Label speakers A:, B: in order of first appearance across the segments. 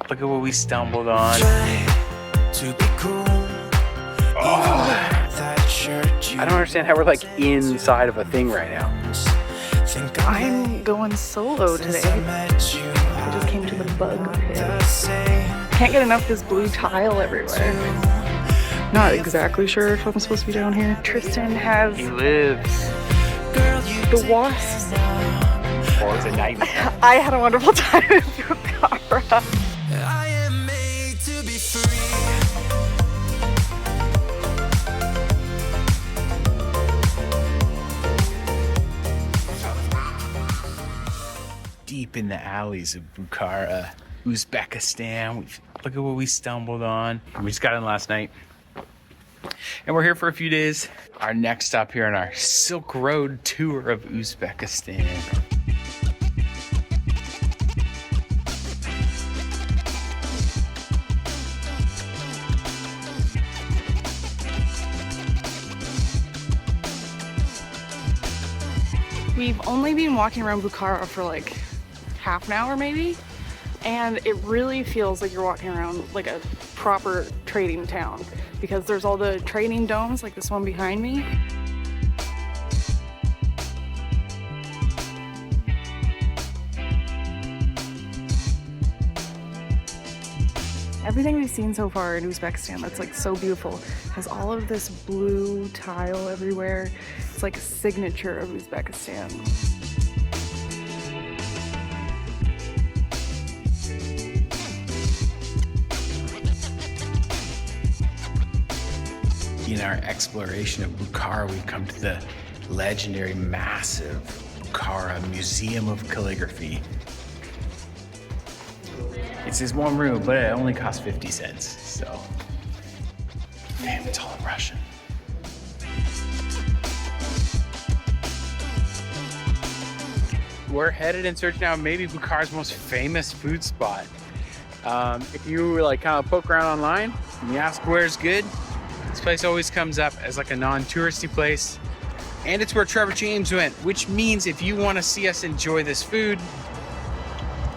A: Look at what we stumbled on. I don't understand how we're like inside of a thing right now.
B: I'm going solo today. I just came to the bug pit. Can't get enough of this blue tile everywhere. Not exactly sure if I'm supposed to be down here. Tristan has
A: He lives.
B: the wasps.
A: Or it's a nightmare.
B: I had a wonderful time in Bukhara.
C: I am made to be free.
A: Deep in the alleys of Bukhara, Uzbekistan. Look at what we stumbled on. We just got in last night. And we're here for a few days. Our next stop here on our Silk Road tour of Uzbekistan.
B: We've only been walking around Bukhara for like half an hour maybe, and it really feels like you're walking around like a proper trading town because there's all the trading domes like this one behind me. Everything we've seen so far in Uzbekistan that's like so beautiful has all of this blue tile everywhere. It's like a signature of Uzbekistan.
A: In our exploration of Bukhara, we've come to the legendary, massive Bukhara Museum of Calligraphy. It's this one room, but it only costs 50 cents, so. Damn, it's all in Russian. We're headed in search now of maybe Bukhara's most famous food spot. If you like kind of poke around online and you ask where's good, this place always comes up as like a non-touristy place. And it's where Trevor James went, which means if you want to see us enjoy this food,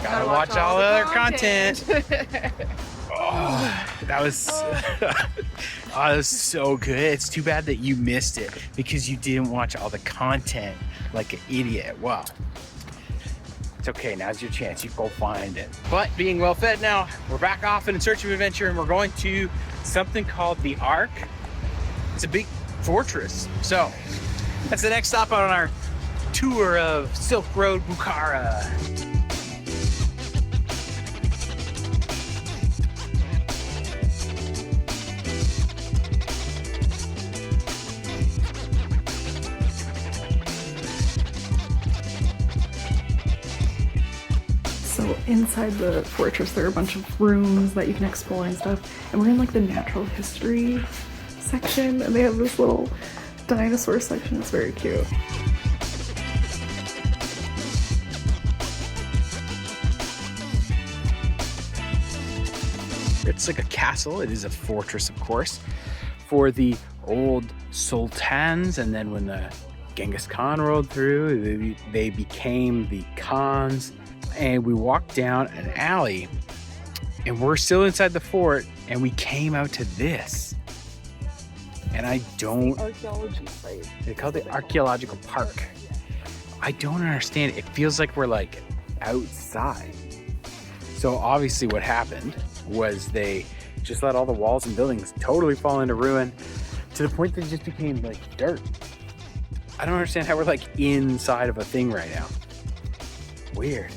A: gotta watch all the other content. Oh, that was, that was so good. It's too bad that you missed it because you didn't watch all the content like an idiot. Wow. It's okay, now's your chance. You go find it. But being well fed now, we're back off in search of adventure and we're going to something called the Ark. It's a big fortress. So that's the next stop on our tour of Silk Road Bukhara.
B: So inside the fortress there are a bunch of rooms that you can explore and stuff, and we're in like the natural history section and they have this little dinosaur section. It's very cute.
A: It's like a castle. It is a fortress, of course, for the old sultans, and then when the Genghis Khan rolled through, they became the Khans. And we walked down an alley and we're still inside the fort and we came out to this. And I don't...
B: Archaeology site.
A: They call it the archaeological park. I don't understand. It feels like we're like outside. So obviously what happened was they just let all the walls and buildings totally fall into ruin to the point that it just became like dirt. I don't understand how we're like inside of a thing right now. Weird.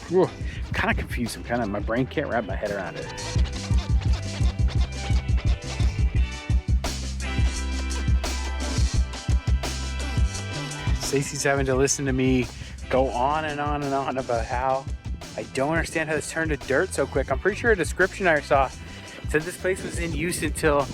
A: Whew, I'm kind of confused. My brain can't wrap my head around it. Stacey's having to listen to me go on and on and on about how I don't understand how this turned to dirt so quick. I'm pretty sure a description I saw said this place was in use until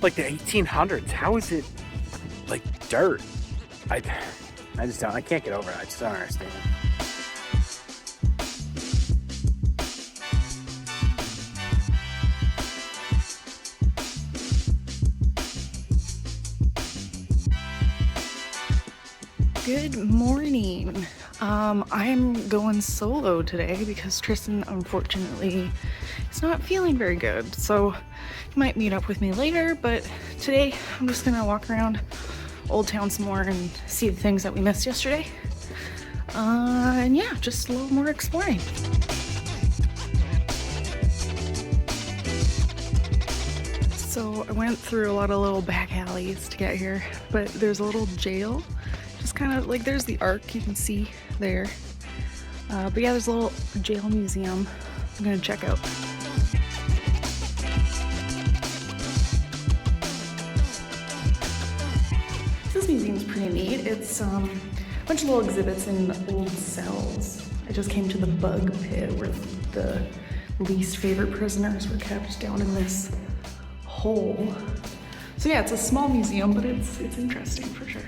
A: like the 1800s. How is it like dirt? I just don't, I can't get over it. I just don't understand.
B: Good morning. I'm going solo today because Tristan unfortunately is not feeling very good. So he might meet up with me later, but today I'm just gonna walk around Old Town some more and see the things that we missed yesterday. And yeah, just a little more exploring. So I went through a lot of little back alleys to get here, but there's a little jail. Just kind of like, there's the Ark you can see there. But yeah, there's a little jail museum I'm gonna check out. This museum's pretty neat. It's a bunch of little exhibits in old cells. I just came to the bug pit where the least favorite prisoners were kept down in this hole. So yeah, it's a small museum, but it's interesting for sure.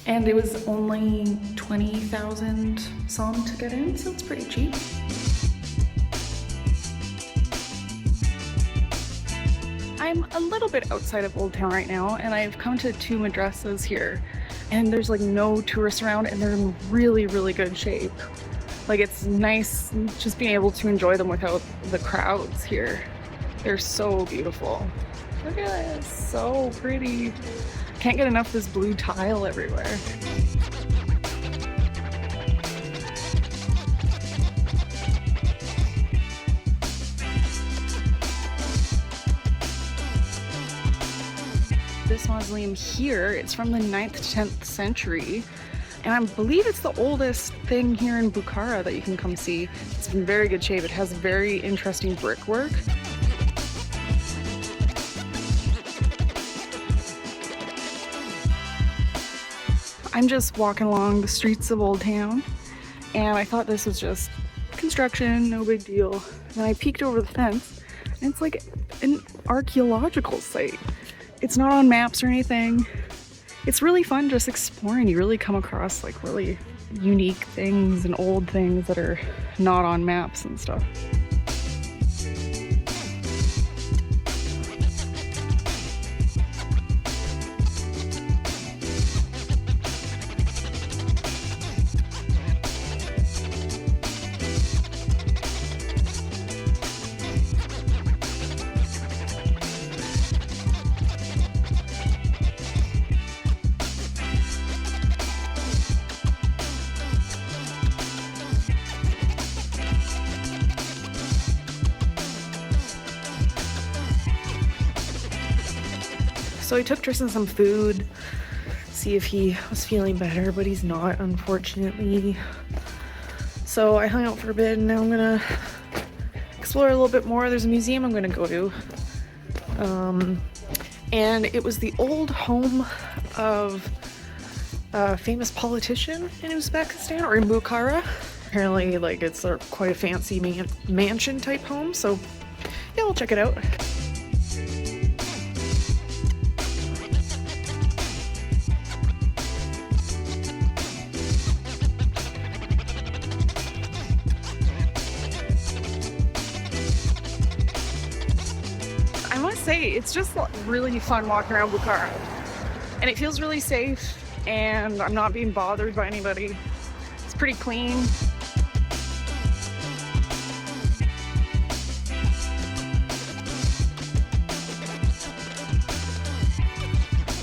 B: And it was only 20,000 som to get in, so it's pretty cheap. I'm a little bit outside of Old Town right now, and I've come to 2 madrasahs here, and there's like no tourists around, and they're in really, really good shape. Like, it's nice just being able to enjoy them without the crowds here. They're so beautiful. Look at this, so pretty. Can't get enough of this blue tile everywhere. This mausoleum here, it's from the 9th to 10th century. And I believe it's the oldest thing here in Bukhara that you can come see. It's in very good shape. It has very interesting brickwork. I'm just walking along the streets of Old Town, and I thought this was just construction, no big deal. And I peeked over the fence, and it's like an archaeological site. It's not on maps or anything. It's really fun just exploring. You really come across like really unique things and old things that are not on maps and stuff. So I took Tristan some food, see if he was feeling better, but he's not, unfortunately. So I hung out for a bit, and now I'm gonna explore a little bit more. There's a museum I'm gonna go to. And it was the old home of a famous politician in Uzbekistan, or in Bukhara. Apparently, like, it's quite a fancy mansion type home, so yeah, we'll check it out. I must say, it's just really fun walking around Bukhara, and it feels really safe, and I'm not being bothered by anybody. It's pretty clean.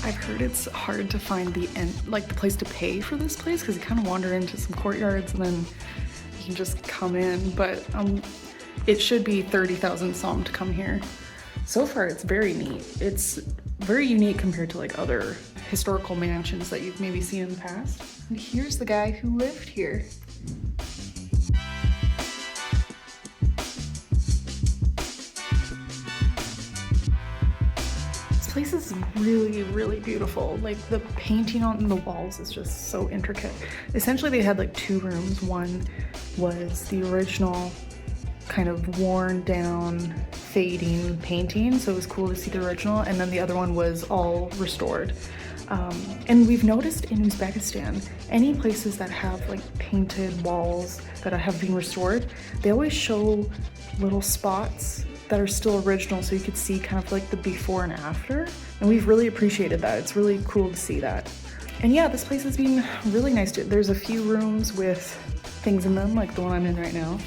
B: I've heard it's hard to find the place to pay for this place, because you kind of wander into some courtyards and then you can just come in, but it should be 30,000 som to come here. So far, it's very neat. It's very unique compared to like other historical mansions that you've maybe seen in the past. And here's the guy who lived here. This place is really, really beautiful. Like, the painting on the walls is just so intricate. Essentially, they had like 2 rooms. One was the original kind of worn down, fading painting, so it was cool to see the original, and then the other one was all restored. And we've noticed in Uzbekistan, any places that have like painted walls that have been restored, they always show little spots that are still original, so you could see kind of like the before and after, and we've really appreciated that. It's really cool to see that. And yeah, this place has been really nice. There's a few rooms with things in them, like the one I'm in right now.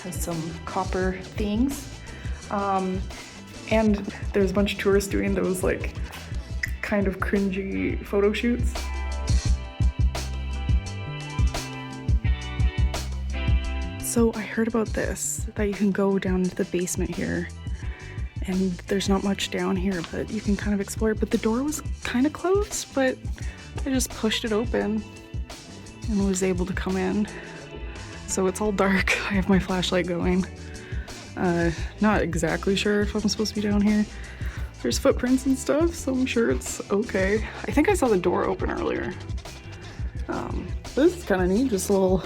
B: Has some copper things. And there's a bunch of tourists doing those like kind of cringy photo shoots. So I heard about this, that you can go down into the basement here, and there's not much down here, but you can kind of explore it. But the door was kind of closed, but I just pushed it open and was able to come in. So it's all dark. I have my flashlight going. Not exactly sure if I'm supposed to be down here. There's footprints and stuff, so I'm sure it's okay. I think I saw the door open earlier. This is kind of neat, just a little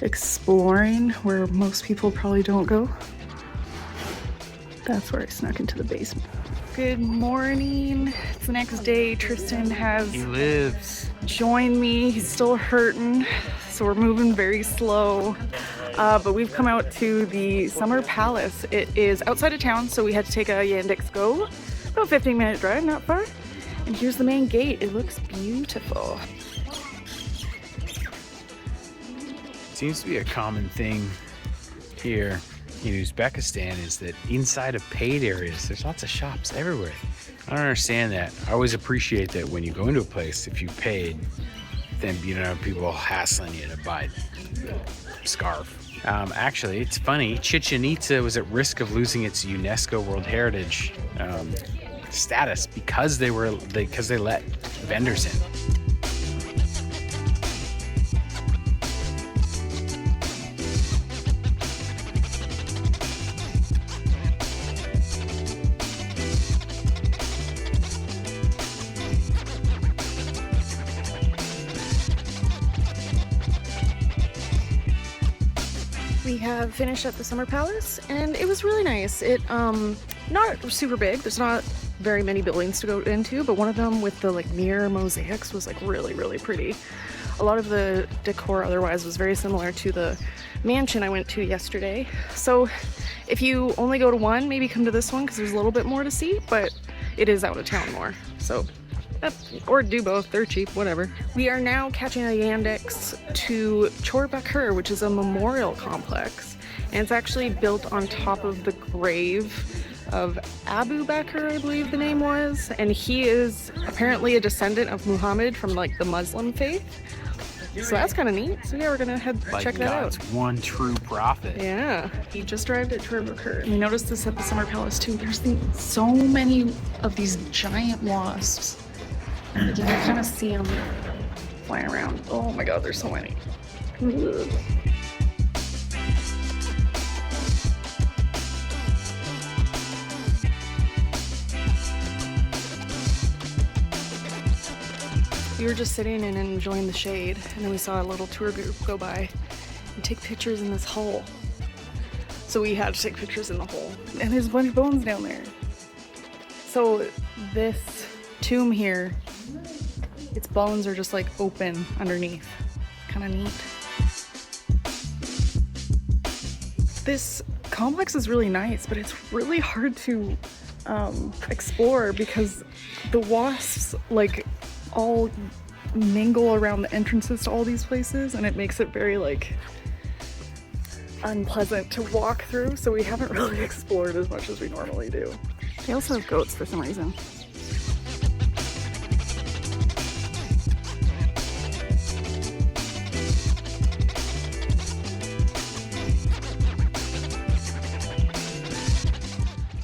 B: exploring where most people probably don't go. That's where I snuck into the basement. Good morning. It's the next day. Tristan has joined me. He's still hurting, so we're moving very slow. But we've come out to the Summer Palace. It is outside of town, so we had to take a Yandex Go. About 15-minute drive, not far. And here's the main gate. It looks beautiful.
A: Seems to be a common thing here in Uzbekistan is that inside of paid areas, there's lots of shops everywhere. I don't understand that. I always appreciate that when you go into a place, if you paid, then you don't have people hassling you to buy the scarf. Actually, it's funny, Chichen Itza was at risk of losing its UNESCO World Heritage status because they let vendors in.
B: We have finished at the Summer Palace, and it was really nice. It not super big. There's not very many buildings to go into, but one of them with the like mirror mosaics was like really pretty. A lot of the decor otherwise was very similar to the mansion I went to yesterday. So if you only go to one, maybe come to this one because there's a little bit more to see, but it is out of town more. So or do both, they're cheap, whatever. We are now catching a Yandex to Chor Bakr, which is a memorial complex. And it's actually built on top of the grave of Abu Bakr, I believe the name was. And he is apparently a descendant of Muhammad from like the Muslim faith. So that's kind of neat. So yeah, we're gonna check that out.
A: God's one true prophet.
B: Yeah. We just arrived at Chor Bakr. We noticed this at the Summer Palace too. There's so many of these giant wasps. You can kind of see them flying around. Oh my god, there's so many. Ugh. We were just sitting and enjoying the shade, and then we saw a little tour group go by and take pictures in this hole. So we had to take pictures in the hole. And there's a bunch of bones down there. So this tomb here, its bones are just like open underneath. Kind of neat. This complex is really nice, but it's really hard to explore because the wasps like all mingle around the entrances to all these places, and it makes it very like unpleasant to walk through, so we haven't really explored as much as we normally do. They also have goats for some reason.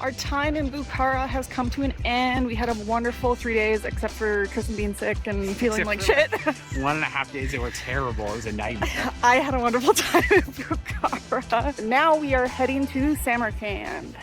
B: Our time in Bukhara has come to an end. We had a wonderful 3 days, except for Kristen being sick and feeling like shit.
A: 1.5 days that were terrible. It was a nightmare.
B: I had a wonderful time in Bukhara. Now we are heading to Samarkand.